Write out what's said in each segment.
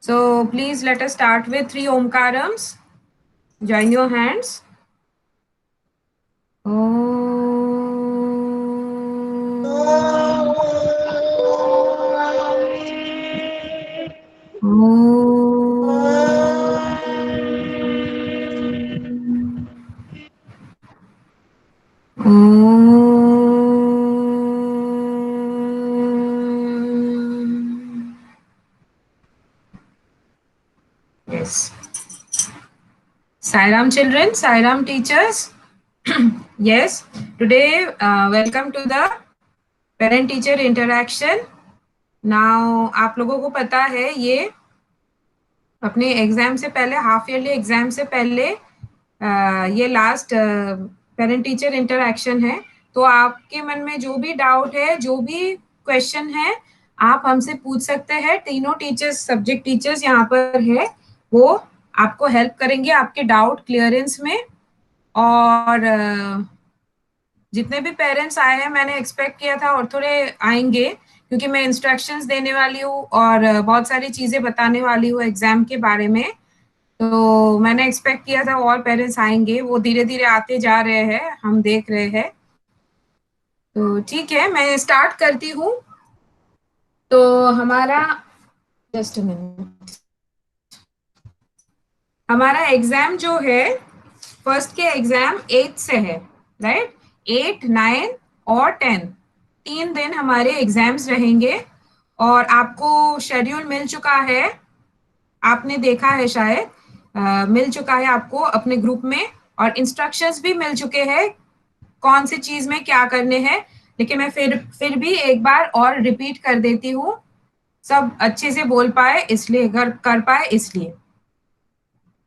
So please let us start with three Omkarams. Join your hands. Yes. Sairam children, Sairam teachers. Yes, today welcome to the parent teacher interaction. Now आप लोगों को पता है ये अपने exam से पहले हाफ ईयरली एग्जाम से पहले ये लास्ट पेरेंट टीचर इंटरैक्शन है। तो आपके मन में जो भी डाउट है, जो भी क्वेश्चन है, आप हमसे पूछ सकते हैं। तीनों टीचर्स, सब्जेक्ट टीचर्स यहाँ पर है, वो आपको हेल्प करेंगे आपके डाउट क्लियरेंस में। और जितने भी पेरेंट्स आए हैं, मैंने एक्सपेक्ट किया था और थोड़े आएंगे, क्योंकि मैं इंस्ट्रक्शंस देने वाली हूँ और बहुत सारी चीजें बताने वाली हूँ एग्जाम के बारे में। तो मैंने एक्सपेक्ट किया था और पेरेंट्स आएंगे, वो धीरे धीरे आते जा रहे हैं, हम देख रहे हैं। तो ठीक है, मैं स्टार्ट करती हूँ। तो हमारा जस्ट अ मिनट, हमारा एग्जाम जो है फर्स्ट के एग्जाम 8 से है, राइट। 8, 9 और 10, 3 दिन हमारे एग्जाम्स रहेंगे। और आपको शेड्यूल मिल चुका है, आपने देखा है शायद, मिल चुका है आपको अपने ग्रुप में, और इंस्ट्रक्शंस भी मिल चुके हैं कौन सी चीज में क्या करने हैं। लेकिन मैं फिर भी एक बार और रिपीट कर देती हूँ, सब अच्छे से बोल पाए इसलिए, कर पाए इसलिए।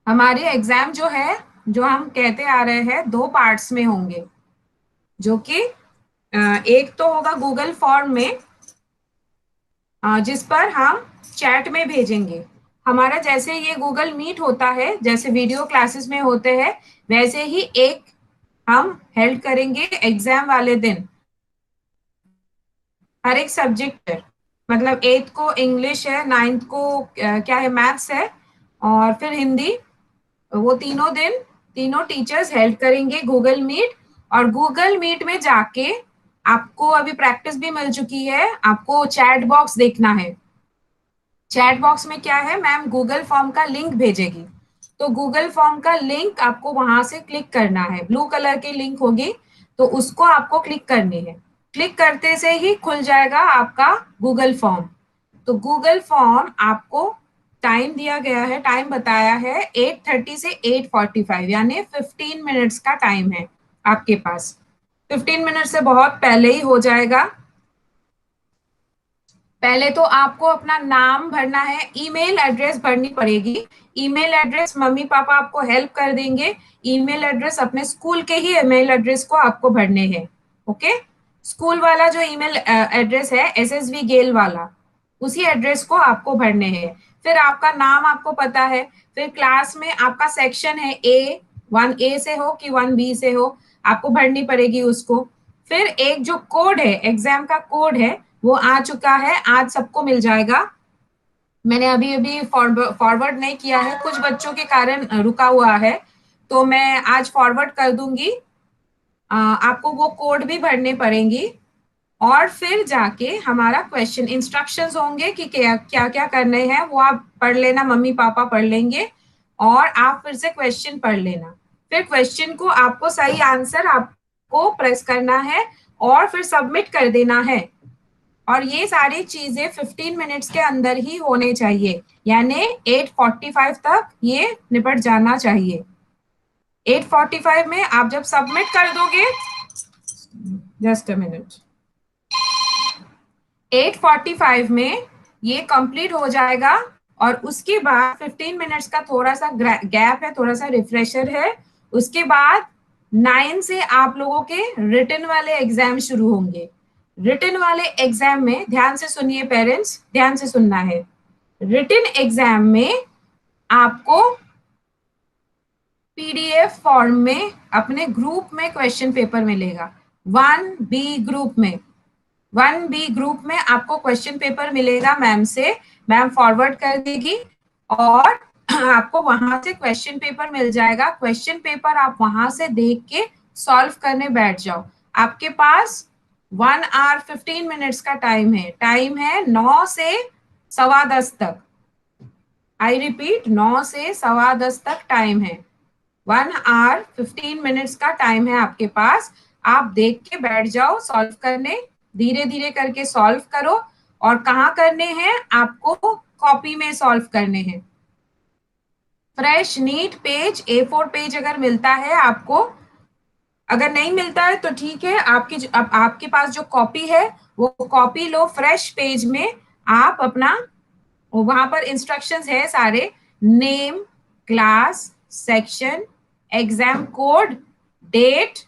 हमारे एग्जाम जो है, जो हम कहते आ रहे हैं, 2 पार्ट्स में होंगे, जो कि एक तो होगा गूगल फॉर्म में, जिस पर हम चैट में भेजेंगे। हमारा जैसे ये गूगल मीट होता है, जैसे वीडियो क्लासेस में होते हैं, वैसे ही एक हम हेल्ड करेंगे एग्जाम वाले दिन, हर एक सब्जेक्ट पर। मतलब 8th को इंग्लिश है, 9th को क्या है, मैथ्स है, और फिर हिंदी। वो तीनों दिन तीनों टीचर्स हेल्प करेंगे गूगल मीट। और गूगल मीट में जाके आपको अभी प्रैक्टिस भी मिल चुकी है, आपको चैट बॉक्स देखना है। चैट बॉक्स में क्या है, मैम गूगल फॉर्म का लिंक भेजेगी। तो गूगल फॉर्म का लिंक आपको वहां से क्लिक करना है, ब्लू कलर की लिंक होगी, तो उसको आपको क्लिक करनी है। क्लिक करते से ही खुल जाएगा आपका गूगल फॉर्म। तो गूगल फॉर्म आपको टाइम दिया गया है, टाइम बताया है 8:30 से 8:45, यानी 15 मिनट्स का टाइम है आपके पास। 15 मिनट से बहुत पहले ही हो जाएगा। पहले तो आपको अपना नाम भरना है, ईमेल एड्रेस भरनी पड़ेगी। ईमेल एड्रेस मम्मी पापा आपको हेल्प कर देंगे। ईमेल एड्रेस अपने स्कूल के ही ईमेल एड्रेस को आपको भरने हैं। ओके, स्कूल वाला जो ईमेल एड्रेस है, एसएसवी गेल वाला, उसी एड्रेस को आपको भरने हैं। फिर आपका नाम आपको पता है, फिर क्लास में आपका सेक्शन है, ए 1A से हो कि 1B से हो, आपको भरनी पड़ेगी उसको। फिर एक जो कोड है, एग्जाम का कोड है, वो आ चुका है, आज सबको मिल जाएगा। मैंने अभी अभी फॉरवर्ड नहीं किया है, कुछ बच्चों के कारण रुका हुआ है, तो मैं आज फॉरवर्ड कर दूंगी। आपको वो कोड भी भरने पड़ेंगी। और फिर जाके हमारा क्वेश्चन इंस्ट्रक्शंस होंगे कि क्या क्या क्या करने हैं, वो आप पढ़ लेना, मम्मी पापा पढ़ लेंगे, और आप फिर से क्वेश्चन पढ़ लेना। फिर क्वेश्चन को आपको सही आंसर आपको प्रेस करना है और फिर सबमिट कर देना है। और ये सारी चीजें 15 मिनट्स के अंदर ही होने चाहिए, यानी 8:45 तक ये निपट जाना चाहिए। 8:45 में आप जब सबमिट कर दोगे, जस्ट अ मिनट, 8:45 में ये कंप्लीट हो जाएगा। और उसके बाद 15 मिनट्स का थोड़ा सा गैप है, थोड़ा सा रिफ्रेशर है। उसके बाद 9 से आप लोगों के रिटन वाले एग्जाम शुरू होंगे। रिटन वाले एग्जाम में ध्यान से सुनिए पेरेंट्स, ध्यान से सुनना है। रिटन एग्जाम में आपको पीडीएफ फॉर्म में अपने ग्रुप में क्वेश्चन पेपर मिलेगा। 1B ग्रुप में, 1B ग्रुप में आपको क्वेश्चन पेपर मिलेगा मैम से, मैम फॉरवर्ड कर देगी। और आपको वहां से क्वेश्चन पेपर मिल जाएगा। क्वेश्चन पेपर आप वहां से देख के सॉल्व करने बैठ जाओ। आपके पास 1 hour 15 minutes का टाइम है 9 से 10:15 तक। आई रिपीट, 9 से 10:15 तक टाइम है। 1 hour 15 minutes का टाइम है आपके पास। आप देख के बैठ जाओ सॉल्व करने, धीरे धीरे करके सॉल्व करो। और कहाँ करने हैं आपको? कॉपी में सॉल्व करने हैं। Fresh NEET page A4 page अगर मिलता है आपको, अगर नहीं मिलता है तो ठीक है, आपके पास जो कॉपी है वो कॉपी लो। फ्रेश पेज में आप अपना, वहां पर इंस्ट्रक्शंस है सारे, name, class, section, exam code, date,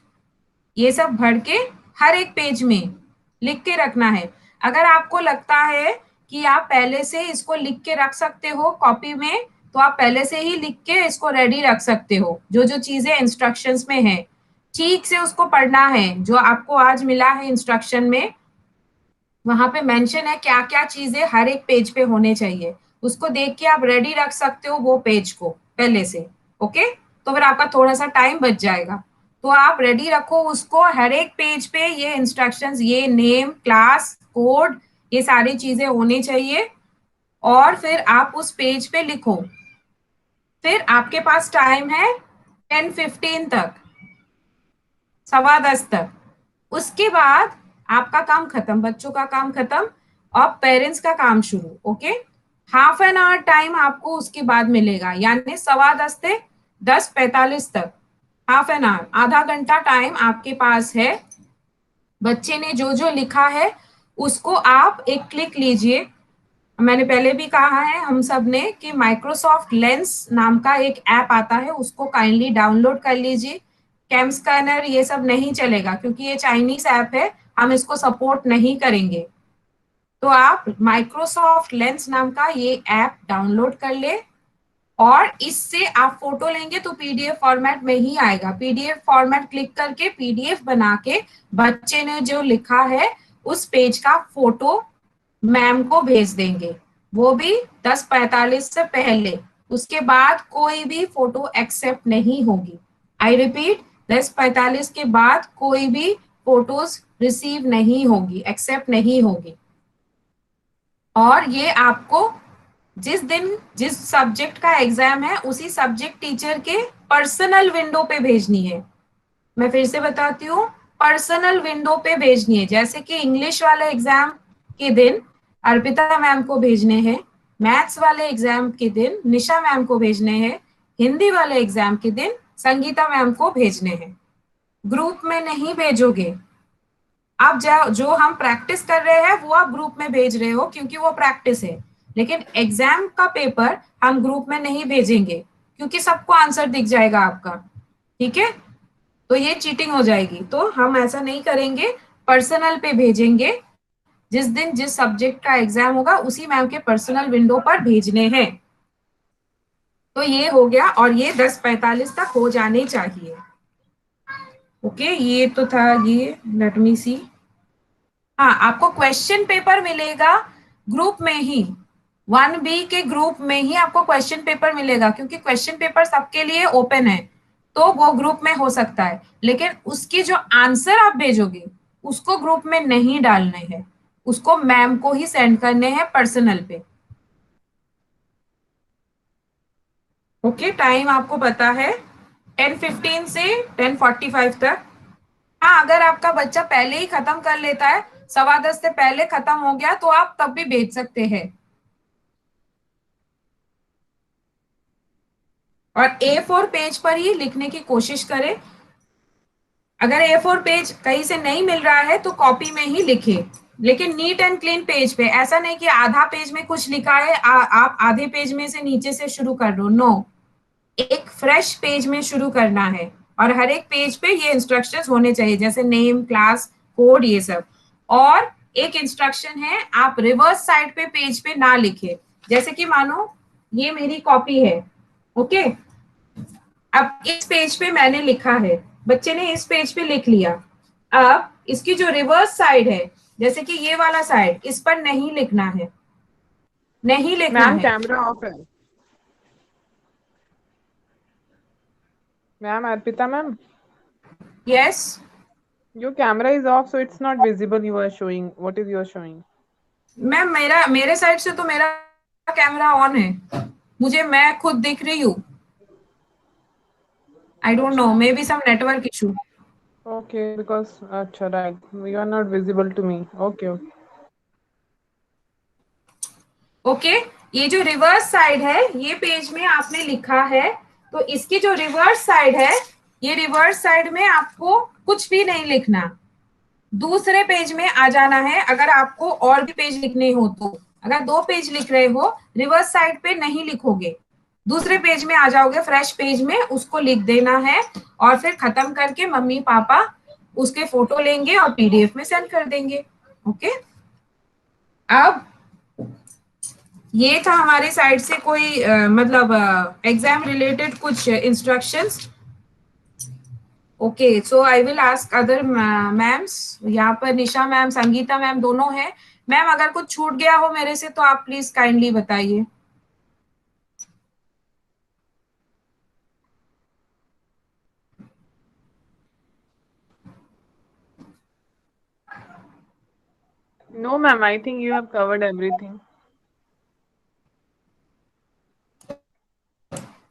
ये सब भर के हर एक पेज में लिख के रखना है। अगर आपको लगता है कि आप पहले से इसको लिख के रख सकते हो कॉपी में, तो आप पहले से ही लिख के इसको रेडी रख सकते हो। जो जो चीजें इंस्ट्रक्शंस में है ठीक से उसको पढ़ना है। जो आपको आज मिला है इंस्ट्रक्शन में, वहां पे मेंशन है क्या क्या चीजें हर एक पेज पे होने चाहिए। उसको देख के आप रेडी रख सकते हो वो पेज को पहले से। ओके, तो फिर आपका थोड़ा सा टाइम बच जाएगा। तो आप रेडी रखो उसको, हर एक पेज पे ये इंस्ट्रक्शंस, ये नेम, क्लास, कोड, ये सारी चीजें होनी चाहिए। और फिर आप उस पेज पे लिखो। फिर आपके पास टाइम है 10:15 तक, 10:15 तक। उसके बाद आपका काम खत्म, बच्चों का काम खत्म, और पेरेंट्स का काम शुरू। ओके, ½ टाइम आपको उसके बाद मिलेगा, यानी 10:15 से 10:45 तक, ½ आधा घंटा टाइम आपके पास है। बच्चे ने जो जो लिखा है उसको आप एक क्लिक लीजिए। मैंने पहले भी कहा है हम सब ने कि माइक्रोसॉफ्ट लेंस नाम का एक ऐप आता है, उसको काइंडली डाउनलोड कर लीजिए। कैम स्कैनर ये सब नहीं चलेगा क्योंकि ये चाइनीज ऐप है, हम इसको सपोर्ट नहीं करेंगे। तो आप माइक्रोसॉफ्ट लेंस नाम का ये ऐप डाउनलोड कर ले, और इससे आप फोटो लेंगे तो पीडीएफ फॉर्मेट में ही आएगा। पीडीएफ फॉर्मेट क्लिक करके पीडीएफ बना के बच्चे ने जो लिखा है उस पेज का फोटो मैम को भेज देंगे, वो भी 10:45 से पहले। उसके बाद कोई भी फोटो एक्सेप्ट नहीं होगी। आई रिपीट, 10:45 के बाद कोई भी फोटोज रिसीव नहीं होगी, एक्सेप्ट नहीं होगी। और ये आपको जिस दिन जिस सब्जेक्ट का एग्जाम है उसी सब्जेक्ट टीचर के पर्सनल विंडो पे भेजनी है। मैं फिर से बताती हूँ, पर्सनल विंडो पे भेजनी है। जैसे कि इंग्लिश वाले एग्जाम के दिन अर्पिता मैम को भेजने हैं, मैथ्स वाले एग्जाम के दिन निशा मैम को भेजने हैं, हिंदी वाले एग्जाम के दिन संगीता मैम को भेजने हैं। ग्रुप में नहीं भेजोगे। आप जो हम प्रैक्टिस कर रहे हैं वो आप ग्रुप में भेज रहे हो क्योंकि वो प्रैक्टिस है, लेकिन एग्जाम का पेपर हम ग्रुप में नहीं भेजेंगे क्योंकि सबको आंसर दिख जाएगा आपका। ठीक है, तो ये चीटिंग हो जाएगी, तो हम ऐसा नहीं करेंगे। पर्सनल पे भेजेंगे, जिस दिन जिस सब्जेक्ट का एग्जाम होगा उसी मैम के पर्सनल विंडो पर भेजने हैं। तो ये हो गया, और ये 10:45 तक हो जाने चाहिए। ओके, ये तो था ये। लेट मी सी। हाँ, आपको क्वेश्चन पेपर मिलेगा ग्रुप में ही, 1B के ग्रुप में ही आपको क्वेश्चन पेपर मिलेगा, क्योंकि क्वेश्चन पेपर सबके लिए ओपन है। तो वो ग्रुप में हो सकता है, लेकिन उसकी जो आंसर आप भेजोगे उसको ग्रुप में नहीं डालने हैं, उसको मैम को ही सेंड करने हैं पर्सनल पे। ओके, टाइम आपको पता है 10:15 से 10:45 तक। हाँ, अगर आपका बच्चा पहले ही खत्म कर लेता है, 10:15 से पहले खत्म हो गया, तो आप तब भी भेज सकते हैं। और A4 पेज पर ही लिखने की कोशिश करें। अगर A4 पेज कहीं से नहीं मिल रहा है तो कॉपी में ही लिखे, लेकिन नीट एंड क्लीन पेज पे। ऐसा नहीं कि आधा पेज में कुछ लिखा है, आप आधे पेज में से नीचे से शुरू कर दो। नो, एक फ्रेश पेज में शुरू करना है, और हर एक पेज पे ये इंस्ट्रक्शंस होने चाहिए, जैसे नेम, क्लास, कोड, ये सब। और एक इंस्ट्रक्शन है, आप रिवर्स साइड पे पेज पे ना लिखे। जैसे कि मानो ये मेरी कॉपी है, ओके, अब इस पेज पे मैंने लिखा है, बच्चे ने इस पेज पे लिख लिया। अब इसकी जो रिवर्स साइड है, जैसे कि ये वाला साइड, इस पर नहीं लिखना है, नहीं लिखना मैम है। कैमरा ऑफ है। Ma'am, Arpita ma'am, yes your camera is off, so it's not visible. You are showing. What is you are showing? Ma'am, मेरे साइड से तो मेरा कैमरा ऑन है, मैं खुद दिख रही हूँ। आई डोंट नो, अच्छा. Maybe some network issue. Okay, because अच्छा right, you are not visible to me. Okay, okay. Okay, ये जो रिवर्स साइड है, ये पेज में आपने लिखा है, तो इसकी जो रिवर्स साइड है, ये रिवर्स साइड में आपको कुछ भी नहीं लिखना, दूसरे पेज में आ जाना है। अगर आपको और भी पेज लिखने हो तो, अगर 2 पेज लिख रहे हो, रिवर्स साइड पे नहीं लिखोगे, दूसरे पेज में आ जाओगे, फ्रेश पेज में उसको लिख देना है, और फिर खत्म करके मम्मी पापा उसके फोटो लेंगे और पीडीएफ में सेंड कर देंगे। ओके, अब ये था हमारी साइड से कोई मतलब एग्जाम रिलेटेड कुछ instructions. Okay, so I will ask other ma'am's, यहाँ पर निशा मैम, संगीता मैम दोनों हैं। मैम, अगर कुछ छूट गया हो मेरे से तो आप प्लीज काइंडली बताइए। No, ma'am. I think you have covered everything.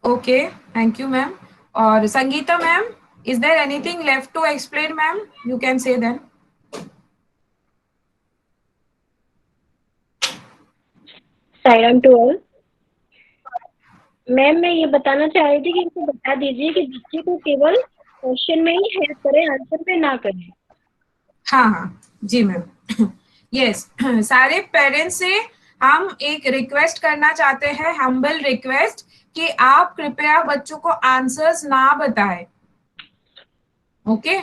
Okay, thank you ma'am. और Sangeeta ma'am, is there anything left to explain ma'am? You can say then. Sairam to all. Ma'am, मैं ये बताना चाह रही थी कि इनको बता दीजिए कि बच्चे को केवल क्वेश्चन में ही हेल्प करें, आंसर में ना करें। हाँ हाँ जी मैम। यस, सारे पेरेंट्स से हम एक रिक्वेस्ट करना चाहते हैं, हम्बल रिक्वेस्ट, कि आप कृपया बच्चों को आंसर्स ना बताएं। ओके,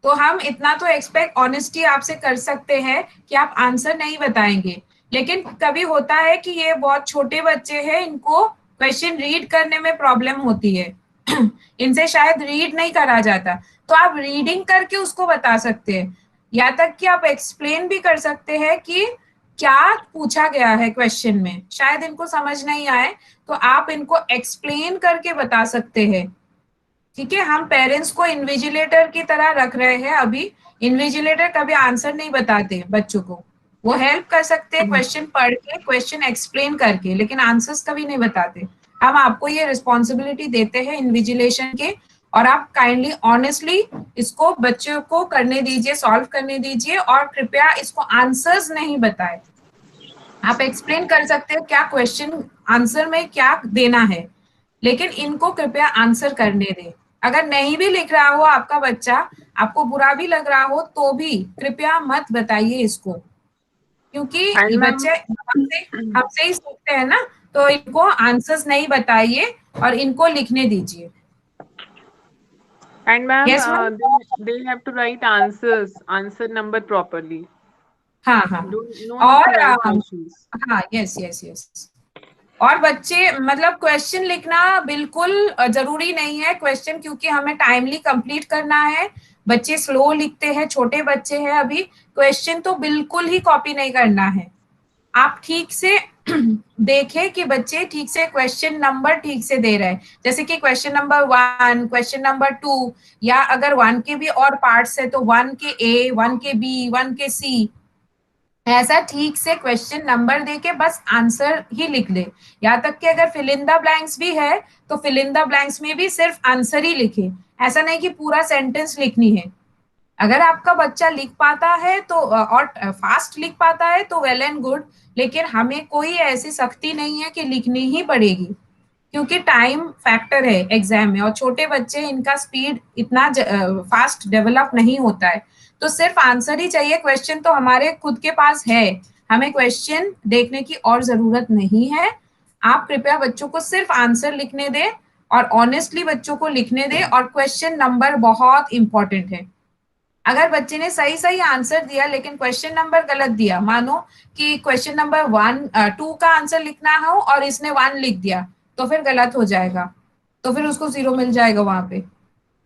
तो हम इतना तो एक्सपेक्ट ऑनेस्टी आपसे कर सकते हैं कि आप आंसर नहीं बताएंगे, लेकिन कभी होता है कि ये बहुत छोटे बच्चे हैं, इनको क्वेश्चन रीड करने में प्रॉब्लम होती है। इनसे शायद रीड नहीं करा जाता, तो आप रीडिंग करके उसको बता सकते हैं, या तक कि आप एक्सप्लेन भी कर सकते हैं कि क्या पूछा गया है क्वेश्चन में। शायद इनको समझ नहीं आए, तो आप इनको एक्सप्लेन करके बता सकते हैं। ठीक है, हम पेरेंट्स को इन्विजिलेटर की तरह रख रहे हैं अभी। इन्विजिलेटर कभी आंसर नहीं बताते बच्चों को, वो हेल्प कर सकते हैं क्वेश्चन पढ़ के, क्वेश्चन एक्सप्लेन करके, लेकिन आंसर्स कभी नहीं बताते। हम आपको ये रिस्पॉन्सिबिलिटी देते हैं इन्विजिलेशन के, और आप काइंडली ऑनेस्टली इसको बच्चों को करने दीजिए, सॉल्व करने दीजिए, और कृपया इसको आंसर्स नहीं बताए। आप एक्सप्लेन कर सकते हो क्या क्वेश्चन आंसर में क्या देना है, लेकिन इनको कृपया आंसर करने दें। अगर नहीं भी लिख रहा हो आपका बच्चा, आपको बुरा भी लग रहा हो, तो भी कृपया मत बताइए इसको, क्योंकि ये And बच्चे ma'am, हमसे हमसे ही सीखते हैं ना। तो इनको आंसर्स नहीं बताइए और इनको लिखने दीजिए। and ma'am, yes ma'am. they have to write answer number properly. हाँ हाँ, Don't no need to और write questions. हाँ, यस यस यस। और बच्चे मतलब क्वेश्चन लिखना बिल्कुल जरूरी नहीं है क्वेश्चन, क्योंकि हमें टाइमली कंप्लीट करना है। बच्चे स्लो लिखते हैं, छोटे बच्चे हैं अभी, क्वेश्चन तो बिल्कुल ही कॉपी नहीं करना है। आप ठीक से देखें कि बच्चे ठीक से क्वेश्चन नंबर ठीक से दे रहे हैं, जैसे कि क्वेश्चन नंबर 1, क्वेश्चन नंबर 2, या अगर 1 के भी और पार्ट्स है तो 1 के ए, 1 के बी, 1 के सी, ऐसा ठीक से क्वेश्चन नंबर देके बस आंसर ही लिख ले। यहाँ तक कि अगर फिल इन द ब्लैंक्स भी है तो फिल इन द ब्लैंक्स में भी सिर्फ आंसर ही लिखे, ऐसा नहीं कि पूरा सेंटेंस लिखनी है। अगर आपका बच्चा लिख पाता है तो और फास्ट लिख पाता है तो वेल एंड गुड, लेकिन हमें कोई ऐसी सख्ती नहीं है कि लिखनी ही पड़ेगी, क्योंकि टाइम फैक्टर है एग्जाम में, और छोटे बच्चे इनका स्पीड इतना फास्ट डेवलप नहीं होता है। तो सिर्फ आंसर ही चाहिए, क्वेश्चन तो हमारे खुद के पास है, हमें क्वेश्चन देखने की और जरूरत नहीं है। आप कृपया बच्चों को सिर्फ आंसर लिखने दें, और ऑनेस्टली बच्चों को लिखने दें, और क्वेश्चन नंबर बहुत इंपॉर्टेंट है। अगर बच्चे ने सही सही आंसर दिया लेकिन क्वेश्चन नंबर गलत दिया, मानो कि क्वेश्चन नंबर 2 का आंसर लिखना हो और इसने 1 लिख दिया, तो फिर गलत हो जाएगा, तो फिर उसको 0 मिल जाएगा वहां पे।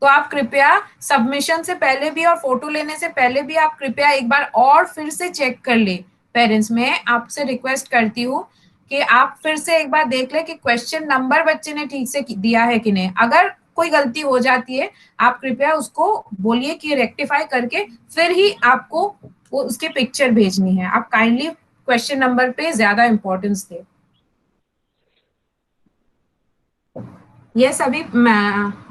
तो आप कृपया सबमिशन से पहले भी और फोटो लेने से पहले भी आप कृपया एक बार और फिर से चेक कर ले। पेरेंट्स, मैं आपसे रिक्वेस्ट करती हूँ कि आप फिर से एक बार देख ले कि क्वेश्चन नंबर बच्चे ने ठीक से दिया है कि नहीं। अगर कोई गलती हो जाती है, आप कृपया उसको बोलिए कि रेक्टिफाई करके फिर ही आपको वो उसके पिक्चर भेजनी है। आप काइंडली क्वेश्चन नंबर पे ज्यादा इंपॉर्टेंस दें। ये सभी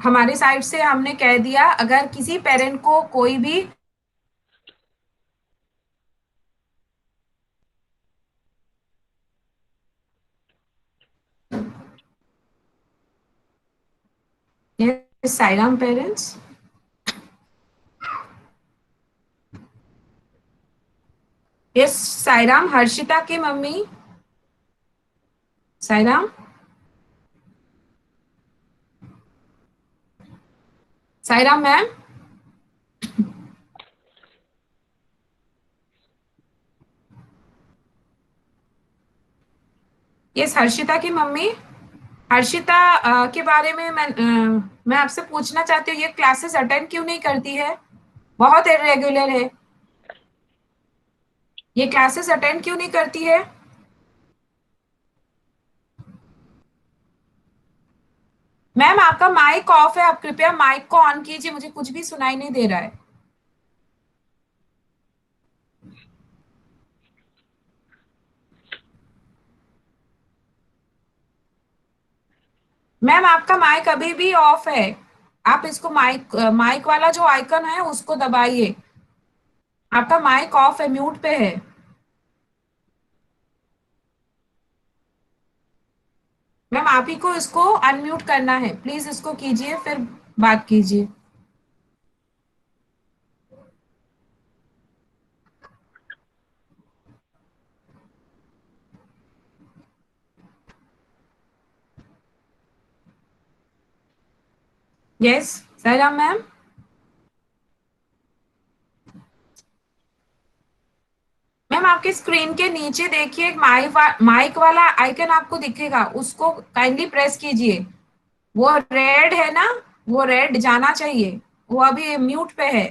हमारे साइड से हमने कह दिया। अगर किसी पेरेंट को कोई भी साईराम पेरेंट्स, यस साईराम, हर्षिता की mummy Sairam, Sairam ma'am, yes Harshita की मम्मी। हर्षिता के बारे में मैं आपसे पूछना चाहती हूँ, ये क्लासेस अटेंड क्यों नहीं करती है? बहुत इरेगुलर है, ये क्लासेस अटेंड क्यों नहीं करती है? मैम आपका माइक ऑफ है, आप कृपया माइक को ऑन कीजिए, मुझे कुछ भी सुनाई नहीं दे रहा है। मैम आपका माइक अभी भी ऑफ है, आप इसको माइक माइक वाला जो आइकन है उसको दबाइए। आपका माइक ऑफ है, म्यूट पे है। मैम आप ही को इसको अनम्यूट करना है, प्लीज इसको कीजिए फिर बात कीजिए। Yes Sairam ma'am. मैम आपके स्क्रीन के नीचे देखिए एक माइक वाला आइकन आपको दिखेगा, उसको काइंडली प्रेस कीजिए। वो रेड है ना, वो रेड जाना चाहिए, वो अभी म्यूट पे है।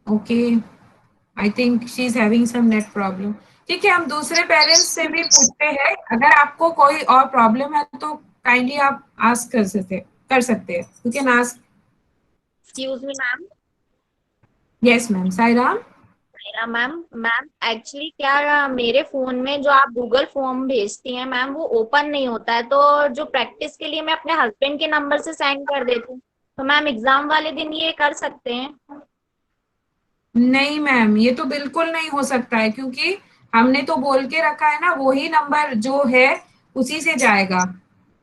Okay, I think she is having some net problem. ठीक है, हम दूसरे पेरेंट्स से भी पूछते हैं, अगर आपको कोई और प्रॉब्लम है तो काइंडली आप आस्क कर सकते हैं, you can ask. Excuse me ma'am. Yes ma'am Sairam. मेरा मैम मैम एक्चुअली क्या मेरे फोन में जो आप गूगल फॉर्म भेजती हैं मैम वो ओपन नहीं होता है, तो जो प्रैक्टिस के लिए मैं अपने हस्बैंड के नंबर से सेंड कर देती हूँ, तो मैम एग्जाम वाले दिन ये कर सकते हैं? नहीं मैम, ये तो बिल्कुल नहीं हो सकता है, क्योंकि हमने तो बोल के रखा है ना, वही नंबर जो है उसी से जाएगा,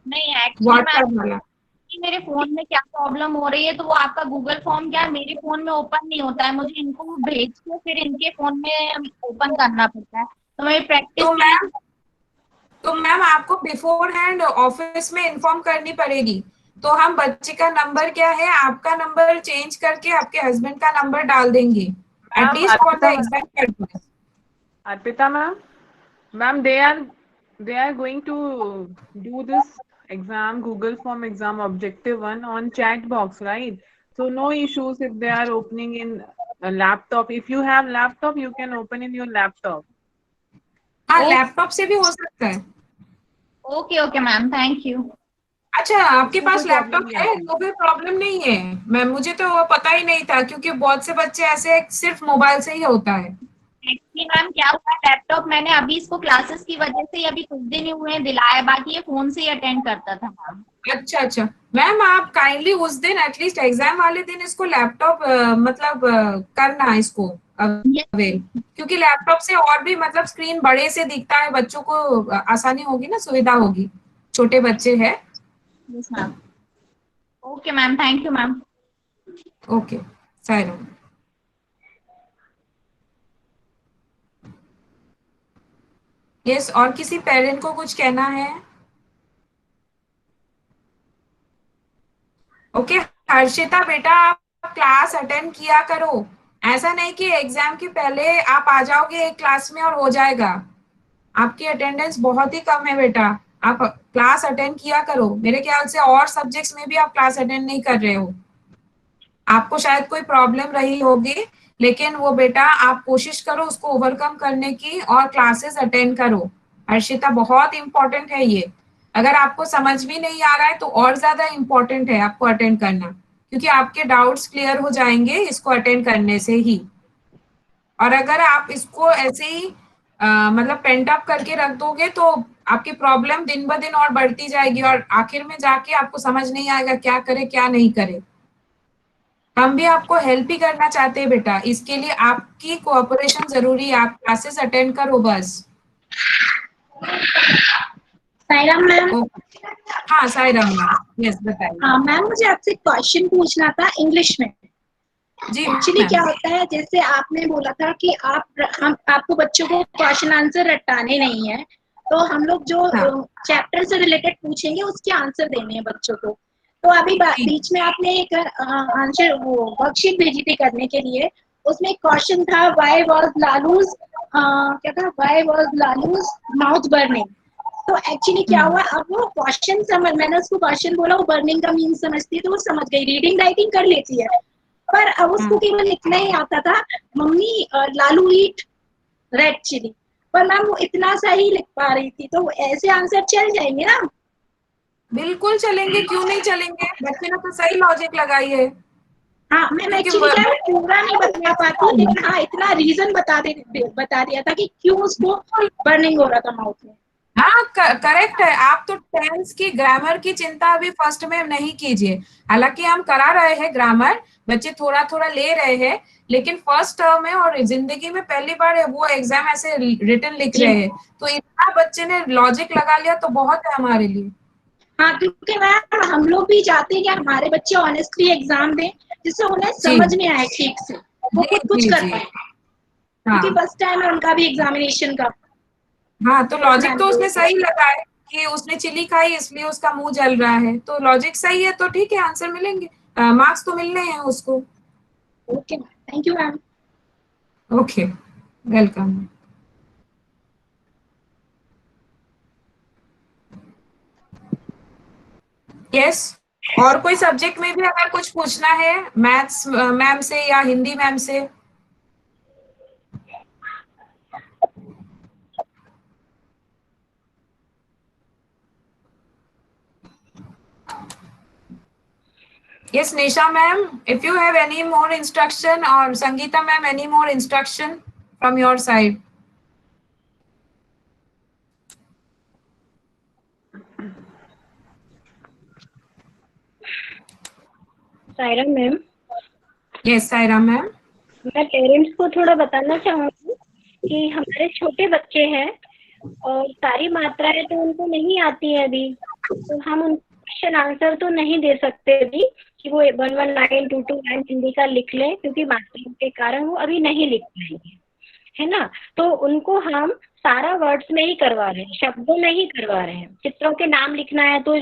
नहीं एक्चुअली मैम व्हाट्सएप वाला। मेरे फोन में क्या प्रॉब्लम हो रही है, तो वो आपका गूगल फॉर्म क्या है मेरे फोन में ओपन नहीं होता है, मुझे इनको भेज के फिर इनके फोन में ओपन करना पड़ता है, तो मेरी प्रैक्टिस तो के मैम लिए। तो मैम आपको बिफोर हैंड ऑफिस में इन्फॉर्म करनी पड़ेगी। तो हम बच्चे का नंबर क्या है, आपका नंबर चेंज करके आपके हस्बैंड का नंबर डाल देंगे, Ma'am, at least for the Arpita, exam purpose. Arpita ma'am, they are going to do this exam, Google Form exam, Objective 1 on chat box, right? So no issues if they are opening in a laptop. If you have laptop, you can open in your laptop. हाँ, laptop से भी हो सकता है। Okay okay ma'am, thank you. अच्छा, आपके उसमें पास कोई प्रॉब्लम लैपटॉप नहीं है आती। तो फिर प्रॉब्लम नहीं है मैम, मुझे तो वो पता ही नहीं था, क्योंकि बहुत से बच्चे ऐसे सिर्फ मोबाइल से ही होता है। एक्चुअली मैम क्या हुआ, लैपटॉप मैंने अभी इसको क्लासेस की वजह से अभी कुछ दिन ही हुए हैं दिलाया, बाकी ये फोन से ही अटेंड करता था मैम। अच्छा अच्छा मैम, आप काइंडली उस दिन एटलीस्ट एग्जाम वाले दिन इसको लैपटॉप मतलब करना इसको अवेल, क्योंकि लैपटॉप से और भी मतलब स्क्रीन बड़े से दिखता है, बच्चों को आसानी होगी ना, सुविधा होगी, छोटे बच्चे हैं। Yes ma'am. Okay ma'am, thank you ma'am. Okay Sairam. Yes, और किसी पेरेंट को कुछ कहना है? ओके हर्षिता बेटा, आप क्लास अटेंड किया करो, ऐसा नहीं कि एग्जाम के पहले आप आ जाओगे एक क्लास में और हो जाएगा। आपकी अटेंडेंस बहुत ही कम है बेटा, आप क्लास अटेंड किया करो। मेरे ख्याल से और सब्जेक्ट्स में भी आप क्लास अटेंड नहीं कर रहे हो, आपको शायद कोई प्रॉब्लम रही होगी, लेकिन वो बेटा आप कोशिश करो उसको ओवरकम करने की और क्लासेस अटेंड करो। अर्शिता, बहुत इंपॉर्टेंट है ये। अगर आपको समझ भी नहीं आ रहा है तो और ज्यादा इंपॉर्टेंट है आपको अटेंड करना, क्योंकि आपके डाउट्स क्लियर हो जाएंगे इसको अटेंड करने से ही। और अगर आप इसको ऐसे ही मतलब पेंट अप करके रख दोगे तो आपकी प्रॉब्लम दिन ब दिन और बढ़ती जाएगी और आखिर में जाके आपको समझ नहीं आएगा क्या करे क्या नहीं करे। हम भी आपको हेल्प ही करना चाहते हैं बेटा, इसके लिए आपकी कोऑपरेशन जरूरी है। आप क्लासेस अटेंड करो बस। सायरा मैम। हाँ सायरा मैम, यस बताइए। हाँ मैम, मुझे आपसे क्वेश्चन पूछना था इंग्लिश में। जी एक्चुअली मैम। क्या होता है, जैसे आपने बोला था कि आपको बच्चों को क्वेश्चन आंसर रटाने नहीं है, तो हम लोग जो हाँ। चैप्टर से रिलेटेड पूछेंगे उसके आंसर देने हैं बच्चों को। तो अभी बीच में आपने एक आंसर वो वर्कशीट भेजी थी करने के लिए, उसमें एक क्वेश्चन था व्हाई वाज लालूज क्या था, व्हाई वाज लालूज माउथ बर्निंग। तो एक्चुअली क्या हुआ, अब वो क्वेश्चन समझ, मैंने उसको क्वेश्चन बोला, वो बर्निंग का मीन समझती है तो वो समझ गई, रीडिंग राइटिंग कर लेती है, पर अब उसको केवल इतना ही आता था मम्मी लालू ईट रेड चिली, पर मैम वो इतना सा ही लिख पा रही थी। तो ऐसे आंसर चल जाएंगे ना? बिल्कुल चलेंगे, क्यों नहीं चलेंगे, बच्चे ने तो सही लॉजिक लगाई है। हाँ मैम, क्योंकि एक्चुअली क्या है, पूरा नहीं बता पाती, लेकिन हाँ इतना रीजन बता दिया था कि क्यों उसको बर्निंग हो रहा था माउथ में। हाँ करेक्ट है। आप तो टेंस की ग्रामर की चिंता अभी फर्स्ट में नहीं कीजिए। हालांकि हम करा रहे हैं ग्रामर, बच्चे थोड़ा थोड़ा ले रहे हैं, लेकिन फर्स्ट टर्म है और जिंदगी में पहली बार वो एग्जाम ऐसे रिटन लिख रहे हैं, तो इतना बच्चे ने लॉजिक लगा लिया तो बहुत है हमारे लिए। हाँ, क्योंकि मैम हम लोग भी चाहते हैं कि हमारे बच्चे ऑनेस्टली एग्जाम दें, जिससे उन्हें समझ में आए ठीक से, वो जी खुद कुछ जी कर जी। पाए, हाँ क्योंकि फर्स्ट टाइम है उनका भी एग्जामिनेशन का। हाँ, तो लॉजिक मैम तो उसने सही लगाया कि उसने चिली खाई इसलिए उसका मुंह जल रहा है, तो लॉजिक सही है तो ठीक है, आंसर मिलेंगे, मार्क्स तो मिलने हैं उसको। Okay, thank you ma'am. Okay, welcome. Yes, और कोई सब्जेक्ट में भी अगर कुछ पूछना है मैथ्स मैम से या हिंदी मैम से? Yes, Nisha ma'am, if you have any more instruction, or Sangeeta ma'am, any more instruction from your side? Saira ma'am. Yes, Saira ma'am. मैं पेरेंट्स को थोड़ा बताना चाहूँगी कि हमारे छोटे बच्चे हैं और सारी मात्राएं तो उनको नहीं आती है अभी, तो हम उनको क्वेश्चन आंसर तो नहीं दे सकते अभी कि वो 1 लाइन 2 लाइन हिंदी का लिख लें, क्योंकि मात्राओं के कारण वो अभी नहीं लिख पाएंगे, है ना। तो उनको हम सारा वर्ड्स में ही करवा रहे हैं, शब्दों में ही करवा रहे हैं। चित्रों के नाम लिखना है तो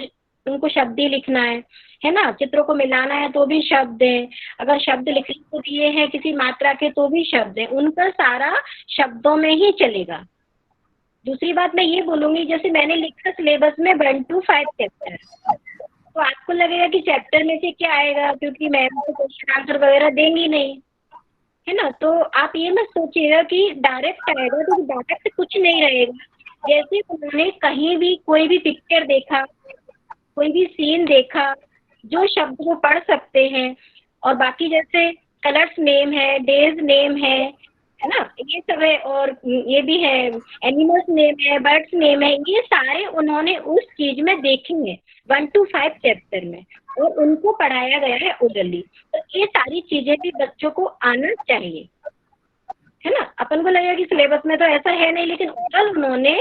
उनको शब्द ही लिखना है ना। चित्रों को मिलाना है तो भी शब्द है, अगर शब्द लिखने को दिए हैं किसी मात्रा के तो भी शब्द है, उनका सारा शब्दों में ही चलेगा। दूसरी बात मैं ये बोलूंगी, जैसे मैंने लिखा सिलेबस में 1 to 5 चैप्टर, तो आपको लगेगा कि चैप्टर में से क्या आएगा, क्योंकि मैम तो क्वेश्चन आंसर वगैरह देंगी नहीं, है ना। तो आप ये मत सोचिएगा कि डायरेक्ट आएगा, तो डायरेक्ट कुछ नहीं रहेगा। जैसे उन्होंने कहीं भी कोई भी पिक्चर देखा, कोई भी सीन देखा, जो शब्द वो पढ़ सकते हैं, और बाकी जैसे कलर्स नेम है, डेज नेम है ना, ये सब है, और ये भी है एनिमल्स नेम है, बर्ड्स नेम है, ये सारे उन्होंने उस चीज में देखे हैं 1 to 5 चैप्टर में, और उनको पढ़ाया गया है ओरली। तो ये सारी चीजें भी बच्चों को आना चाहिए, है ना। अपन को लगेगा कि सिलेबस में तो ऐसा है नहीं, लेकिन ओरल उन्होंने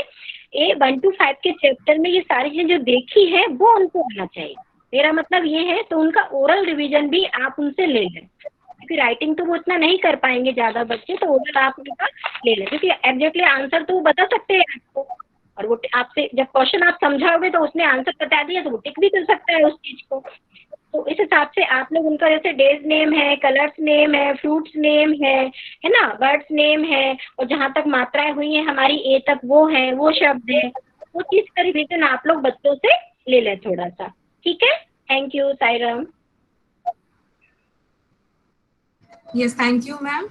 1 to 5 के चैप्टर में ये सारी चीजें जो देखी है वो उनको आना चाहिए। मेरा मतलब ये है, तो उनका ओरल रिवीजन भी आप उनसे ले लें, क्योंकि राइटिंग तो वो इतना नहीं कर पाएंगे ज्यादा बच्चे, तो ओरल आप उनका ले लें, क्योंकि एग्जैक्टली आंसर तो वो बता सकते हैं आपको, और वो आपसे जब क्वेश्चन आप समझाओगे तो उसने आंसर बता दिया तो वो टिक भी कर सकता है उस चीज को। तो इस हिसाब से आप लोग उनका, जैसे डेज नेम है, कलर्स नेम है, फ्रूट्स नेम है ना, बर्ड्स नेम है, और जहाँ तक मात्राएं हुई हैं हमारी ए तक वो है, वो शब्द है, वो चीज का रिवीजन आप लोग बच्चों से ले लें थोड़ा सा, ठीक है। Thank you Sairam. Yes, thank you, ma'am.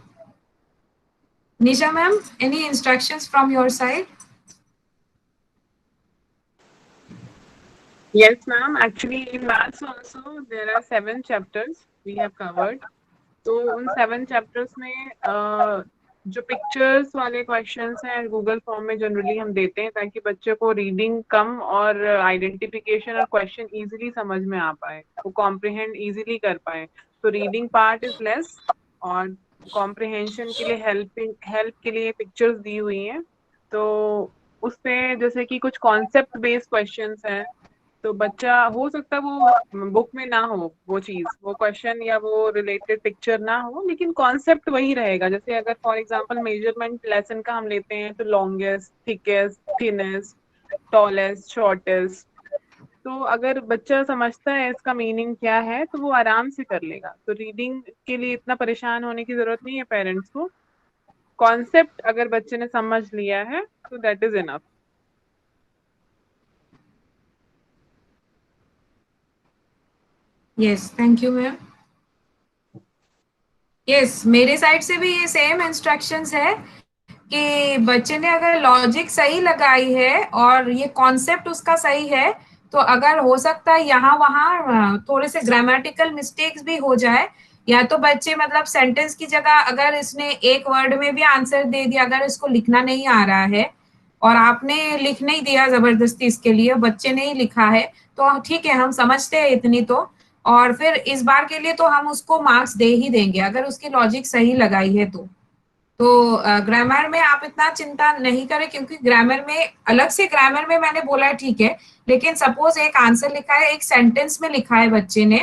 Nisha ma'am, any instructions from your side? Yes, ma'am. Actually, in maths also there are 7 chapters we have covered. तो उन 7 चैप्टर्स में जो पिक्चर्स वाले क्वेश्चंस हैं गूगल फॉर्म में जनरली हम देते हैं ताकि बच्चों को रीडिंग कम और आइडेंटिफिकेशन और क्वेश्चन इजीली समझ में आ पाए, वो कॉम्प्रिहेंड इजीली कर पाए। तो रीडिंग पार्ट इज लेस और कॉम्प्रिहेंशन के लिए हेल्प के लिए पिक्चर्स दी हुई हैं। तो उस पे जैसे कि कुछ कॉन्सेप्ट बेस्ड क्वेश्चंस हैं, तो बच्चा हो सकता है वो बुक में ना हो वो चीज, वो क्वेश्चन या वो रिलेटेड पिक्चर ना हो, लेकिन कॉन्सेप्ट वही रहेगा। जैसे अगर फॉर एग्जांपल मेजरमेंट लेसन का हम लेते हैं तो longest, thickest, thinnest, tallest, shortest. तो अगर बच्चा समझता है इसका मीनिंग क्या है तो वो आराम से कर लेगा। तो रीडिंग के लिए इतना परेशान होने की जरूरत नहीं है पेरेंट्स को। कॉन्सेप्ट अगर बच्चे ने समझ लिया है तो that is enough. Yes, thank you ma'am. Yes, मेरे साइड से भी ये सेम इंस्ट्रक्शंस है कि बच्चे ने अगर लॉजिक सही लगाई है और ये कॉन्सेप्ट उसका सही है, तो अगर हो सकता है यहाँ वहाँ थोड़े से ग्रामेटिकल मिस्टेक्स भी हो जाए, या तो बच्चे मतलब सेंटेंस की जगह अगर इसने एक वर्ड में भी आंसर दे दिया, अगर इसको लिखना नहीं आ रहा है और आपने लिख नहीं दिया जबरदस्ती इसके लिए, बच्चे ने ही लिखा है, तो ठीक है, हम समझते हैं इतनी तो, और फिर इस बार के लिए तो हम उसको मार्क्स दे ही देंगे अगर उसकी लॉजिक सही लगाई है तो ग्रामर में आप इतना चिंता नहीं करें, क्योंकि ग्रामर में अलग से, ग्रामर में मैंने बोला है ठीक है, लेकिन सपोज एक आंसर लिखा है, एक सेंटेंस में लिखा है बच्चे ने,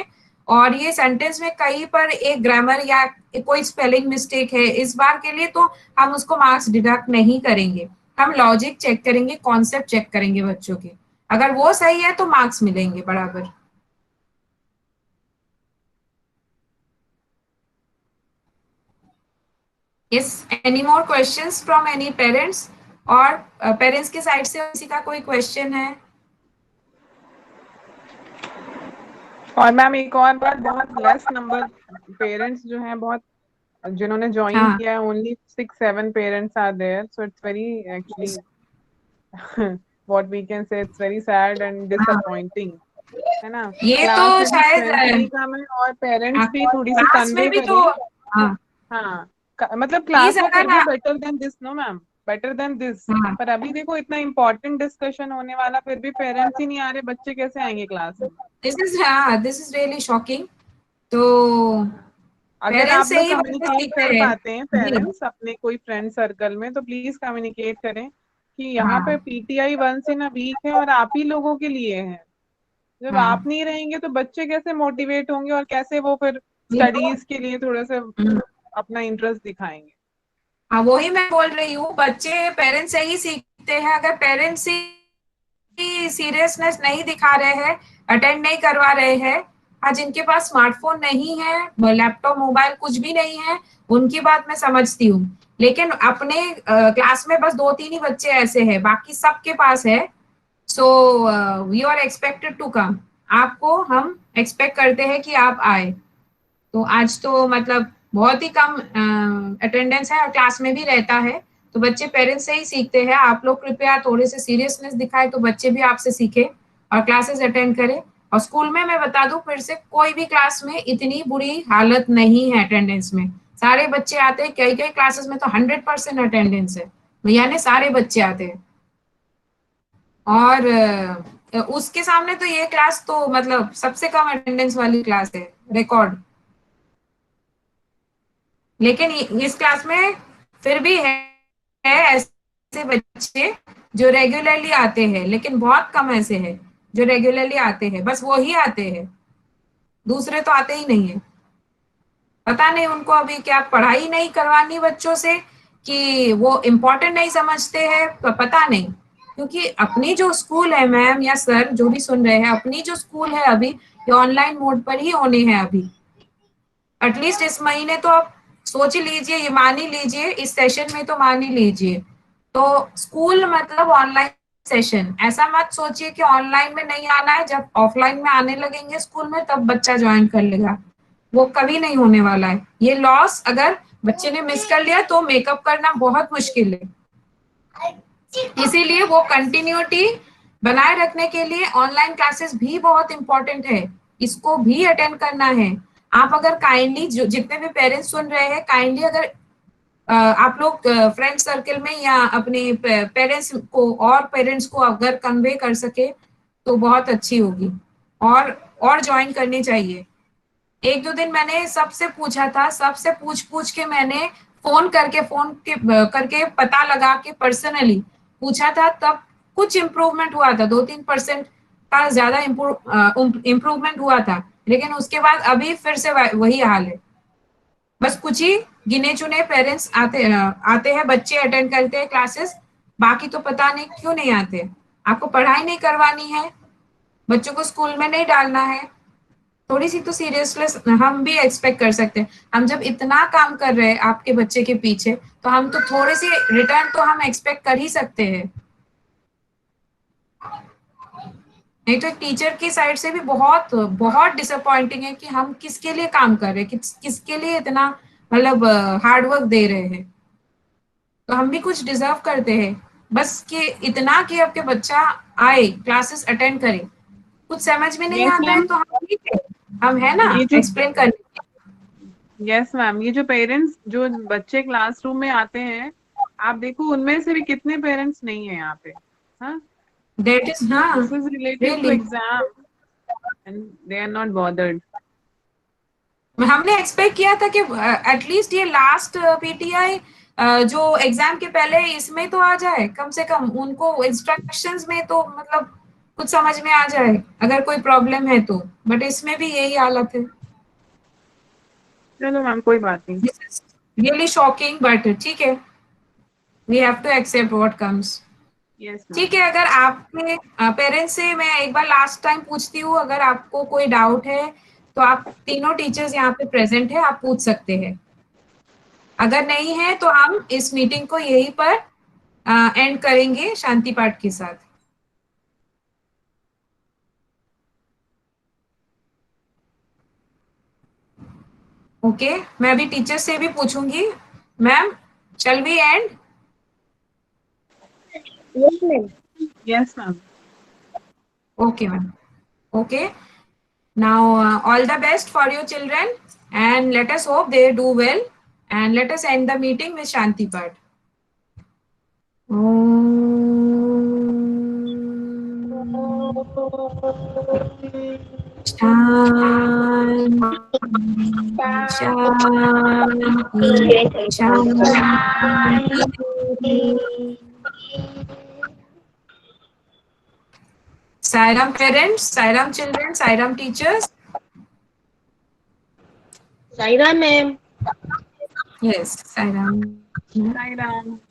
और ये सेंटेंस में कहीं पर एक ग्रामर या कोई स्पेलिंग मिस्टेक है, इस बार के लिए तो हम उसको मार्क्स डिडक्ट नहीं करेंगे, हम लॉजिक चेक करेंगे, कॉन्सेप्ट चेक करेंगे बच्चों के, अगर वो सही है तो मार्क्स मिलेंगे बराबर। Yes, any more questions from any parents? और पेरेंट्स की साइड से किसी का कोई क्वेश्चन है? और मैम एक और बात, बहुत लेस नंबर पेरेंट्स जो हैं, बहुत जिन्होंने ज्वाइन हाँ, किया है, only 6-7 parents are there, so it's very actually what we can say it's very sad and हाँ, डिसअपॉइंटिंग, है ना। ये तो क्लास में भी शायद स्ट्रेंथ नहीं कम है और पेरेंट्स भी थोड़ी सी क्लास में कन्वे भी तो, करें। हाँ, हाँ, मतलब प्लीज क्लास में फिर अगर भी better than this, no ma'am, better than this. हाँ, पर अभी देखो इतना इम्पोर्टेंट डिस्कशन होने वाला, फिर भी पेरेंट्स ही नहीं आ रहे, बच्चे कैसे आएंगे क्लास में। This is really shocking. तो अगर पेरेंट्स आप से लोग ही बच्चे कम्युनिकेट सीखते कर हैं। पाते हैं जी, पेरेंट्स अपने कोई फ्रेंड सर्कल में, तो प्लीज कम्युनिकेट करें कि यहाँ पे हाँ, PTI once in a week है और आप ही लोगों के लिए है। जब आप हाँ, नहीं रहेंगे तो बच्चे कैसे मोटिवेट होंगे और कैसे वो फिर ये तो, स्टडीज के लिए थोड़ा सा अपना इंटरेस्ट दिखाएंगे। हाँ, वही मैं बोल रही हूँ, बच्चे पेरेंट्स से ही सीखते हैं, अगर पेरेंट्स ही सीरियसनेस नहीं दिखा रहे हैं, अटेंड नहीं करवा रहे हैं, आज जिनके पास स्मार्टफोन नहीं है, लैपटॉप, मोबाइल कुछ भी नहीं है, उनकी बात मैं समझती हूँ, लेकिन अपने क्लास में बस 2-3 ही बच्चे ऐसे हैं, बाकी सबके पास है। So we are expected to come, आपको हम एक्सपेक्ट करते हैं कि आप आए। तो आज तो मतलब बहुत ही कम अटेंडेंस है और क्लास में भी रहता है, तो बच्चे पेरेंट्स से ही सीखते हैं, आप लोग कृपया थोड़े से सीरियसनेस दिखाए तो बच्चे भी आपसे सीखे और क्लासेस अटेंड करें। और स्कूल में मैं बता दूं फिर से, कोई भी क्लास में इतनी बुरी हालत नहीं है अटेंडेंस में, सारे बच्चे आते हैं, कई कई क्लासेस में तो 100% अटेंडेंस है, यानी सारे बच्चे आते हैं। और उसके सामने तो ये क्लास तो मतलब सबसे कम अटेंडेंस वाली क्लास है, रिकॉर्ड। लेकिन इस क्लास में फिर भी है ऐसे बच्चे जो रेगुलरली आते हैं, लेकिन बहुत कम ऐसे हैं जो रेगुलरली आते हैं, बस वो ही आते हैं, दूसरे तो आते ही नहीं है। पता नहीं उनको अभी क्या पढ़ाई नहीं करवानी बच्चों से, कि वो इम्पोर्टेंट नहीं समझते हैं, तो पता नहीं, क्योंकि अपनी जो स्कूल है मैम या सर जो भी सुन रहे हैं, अपनी जो स्कूल है अभी ये ऑनलाइन मोड पर ही होने हैं अभी, एटलीस्ट इस महीने तो आप सोच ही लीजिए, ये मान ही लीजिए, इस सेशन में तो मान ही लीजिए। तो स्कूल मतलब ऑनलाइन सेशन, ऐसा मत सोचिए कि ऑनलाइन में नहीं आना है, जब ऑफलाइन में आने लगेंगे स्कूल में तब बच्चा ज्वाइन कर लेगा, वो कभी नहीं होने वाला है। ये लॉस अगर बच्चे ने मिस कर लिया तो मेकअप करना बहुत मुश्किल है। इसीलिए वो कंटिन्यूटी बनाए रखने के लिए ऑनलाइन क्लासेस भी बहुत इंपॉर्टेंट है, इसको भी अटेंड करना है। आप अगर काइंडली जितने भी पेरेंट्स सुन रहे हैं, काइंडली अगर आप लोग फ्रेंड सर्कल में या अपने पेरेंट्स को और पेरेंट्स को अगर कन्वे कर सके तो बहुत अच्छी होगी, और ज्वाइन करनी चाहिए। एक दो दिन मैंने सबसे पूछा था, सबसे पूछ पूछ के मैंने फोन करके पता लगा के पर्सनली पूछा था, तब कुछ इम्प्रूवमेंट हुआ था, 2-3% का ज्यादा इम्प्रूवमेंट हुआ था। लेकिन उसके बाद अभी फिर से वही हाल है। बस कुछ ही गिने चुने पेरेंट्स आते हैं, बच्चे अटेंड करते हैं क्लासेस, बाकी तो पता नहीं क्यों नहीं आते। आपको पढ़ाई नहीं करवानी है, बच्चों को स्कूल में नहीं डालना है, थोड़ी सी तो सीरियसनेस हम भी एक्सपेक्ट कर सकते हैं। हम जब इतना काम कर रहे हैं आपके बच्चे के पीछे, तो हम तो थोड़ी सी रिटर्न तो हम एक्सपेक्ट कर ही सकते हैं। नहीं तो टीचर की साइड से भी बहुत बहुत डिसअपॉइंटिंग है कि हम किसके लिए काम कर रहे हैं, किसके लिए इतना मतलब हार्ड वर्क दे रहे हैं। तो हम भी कुछ डिजर्व करते हैं, बस कि इतना कि आपके बच्चा आए, क्लासेस अटेंड करे। कुछ समझ में नहीं यस आता है मैम। तो हम है ना ये जो एक्सप्लेन कर। यस मैम, ये जो पेरेंट्स जो बच्चे क्लासरूम में आते हैं, आप देखो उनमें से भी कितने पेरेंट्स नहीं है यहाँ पे। हाँ, दैट इज, हाँ, this is related to really exam and they are not bothered. हमने एक्सपेक्ट किया था कि एटलीस्ट ये लास्ट पीटीआई जो एग्जाम के पहले इसमें तो आ जाए, कम से कम उनको इंस्ट्रक्शंस में तो मतलब कुछ समझ में आ जाए अगर कोई प्रॉब्लम है तो। बट इसमें भी यही हालत है। चलो मैम, कोई बात नहीं। This is really shocking, but ठीक है, we have to accept what comes. Yes ma'am. ठीक है, अगर आपके पेरेंट्स से मैं एक बार लास्ट टाइम पूछती हूँ, अगर आपको कोई डाउट है तो आप तीनों टीचर्स यहाँ पे प्रेजेंट है, आप पूछ सकते हैं। अगर नहीं है तो हम इस मीटिंग को यहीं पर एंड करेंगे शांति पाठ के साथ। ओके, मैं अभी टीचर से भी पूछूंगी। Ma'am, shall we end? Yes ma'am. Yes ma'am. Okay ma'am, okay. Now, all the best for your children, and let us hope they do well. And let us end the meeting with Shanti Path. Sairam parents, Sairam children, Sairam teachers. Sairam ma'am. Yes, Sairam. Bye, Ram.